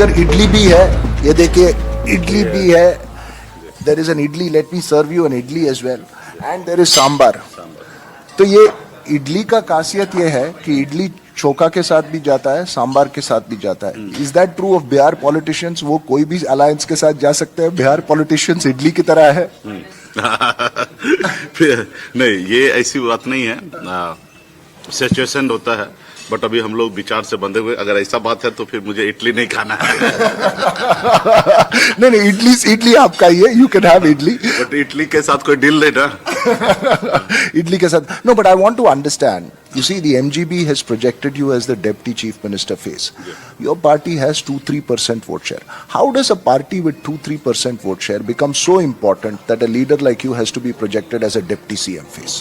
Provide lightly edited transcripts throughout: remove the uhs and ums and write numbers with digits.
इधर इडली भी है, ये देखिए इडली भी है. There is an idli. Let me serve you an idli as well. And there is sambar. तो ये इडली का खासियत ये है कि इडली चोखा के साथ भी जाता है, सांबार के साथ भी जाता है. Is that true of Bihar politicians? वो कोई भी अलायंस के साथ जा सकते हैं? बिहार पॉलिटिशियंस इडली की तरह है? नहीं, ये ऐसी बात नहीं है. सिचुएशन होता है, बट अभी हम लोग विचार से बंधे हुए. अगर ऐसा बात है तो फिर मुझे इडली नहीं खाना है. नहीं, इडली आपका ही है. You can have idli, but idli के साथ कोई डील नहीं ना. इडली के साथ. No, but I want to understand. You see, the MGB has projected you as the deputy chief minister face. Your party has 2-3% vote share. How does a party with 2-3% vote share become so important that a leader like you has to be projected as a deputy CM face?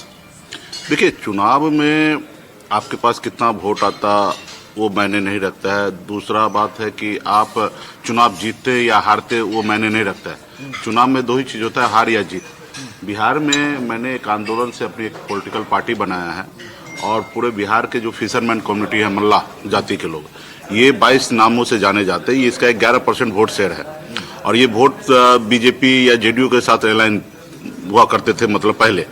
देखिए, चुनाव में आपके पास कितना vote आता वो मायने नहीं रखता है. दूसरा बात है कि आप चुनाव जीतते या हारते वो मायने नहीं रखता है. चुनाव में दो ही चीज होता है, हार या जीत. बिहार में मैंने एक आंदोलन से अपनी एक पॉलिटिकल पार्टी बनाया है और पूरे बिहार के जो फिशरमैन कम्युनिटी है, मल्ला जाति के लोग, ये 22 नामों से जाने जाते हैं. ये इसका 11% वोट शेयर है और ये वोट बीजेपी या जेडीयू के साथ एलाइन हुआ करते थे. मतलब पहले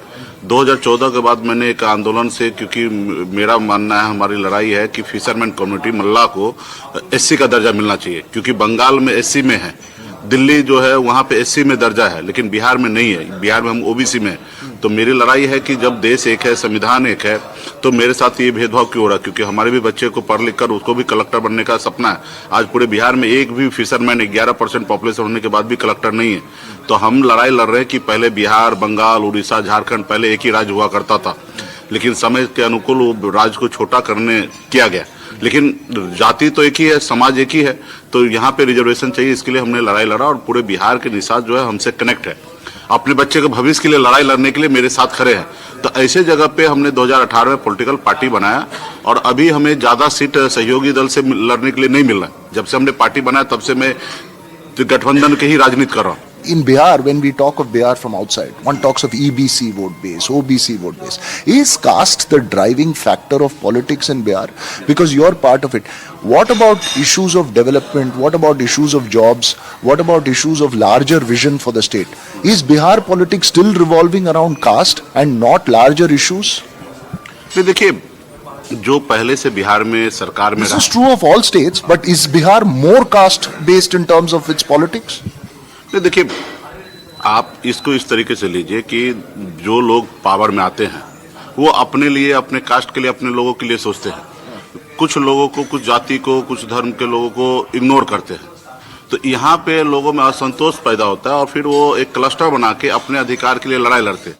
2014 के बाद मैंने एक आंदोलन से, क्योंकि मेरा मानना है, हमारी लड़ाई है कि फिशरमैन कम्युनिटी मल्ला को एससी का दर्जा मिलना चाहिए. क्योंकि बंगाल में एससी में है, दिल्ली जो है वहाँ पे एससी में दर्जा है, लेकिन बिहार में नहीं है. बिहार में हम ओबीसी में है. तो मेरी लड़ाई है कि जब देश एक है, संविधान एक है, तो मेरे साथ ये भेदभाव क्यों हो रहा है? क्योंकि हमारे भी बच्चे को पढ़ लिख कर उसको भी कलेक्टर बनने का सपना है. आज पूरे बिहार में एक भी फिशरमैन 11% पॉपुलेशन होने के बाद भी कलेक्टर नहीं है. तो हम लड़ाई लड़ रहे हैं कि पहले बिहार, बंगाल, उड़ीसा, झारखंड पहले एक ही राज्य हुआ करता था, लेकिन समय के अनुकूल वो राज्य को छोटा करने किया गया. लेकिन जाति तो एक ही है, समाज एक ही है. तो यहाँ पे रिजर्वेशन चाहिए, इसके लिए हमने लड़ाई लड़ा और पूरे बिहार के निषाद जो है हमसे कनेक्ट है. अपने बच्चे के भविष्य के लिए लड़ाई लड़ने के लिए मेरे साथ खड़े हैं. तो ऐसे जगह पे हमने 2018 में पॉलिटिकल पार्टी बनाया और अभी हमें ज्यादा सीट सहयोगी दल से लड़ने के लिए नहीं मिल रहा है. जब से हमने पार्टी बनाया तब से मैं गठबंधन के ही राजनीति कर रहा हूँ. In Bihar, when we talk of Bihar from outside, one talks of EBC vote base, OBC vote base. Is caste the driving factor of politics in Bihar? Because you're part of it. What about issues of development? What about issues of jobs? What about issues of larger vision for the state? Is Bihar politics still revolving around caste and not larger issues? देखिए, जो पहले से बिहार में सरकार में, This is true of all states, but is Bihar more caste based in terms of its politics? देखिए, आप इसको इस तरीके से लीजिए कि जो लोग पावर में आते हैं वो अपने लिए, अपने कास्ट के लिए, अपने लोगों के लिए सोचते हैं. कुछ लोगों को, कुछ जाति को, कुछ धर्म के लोगों को इग्नोर करते हैं. तो यहाँ पे लोगों में असंतोष पैदा होता है और फिर वो एक क्लस्टर बना के अपने अधिकार के लिए लड़ाई लड़ते हैं.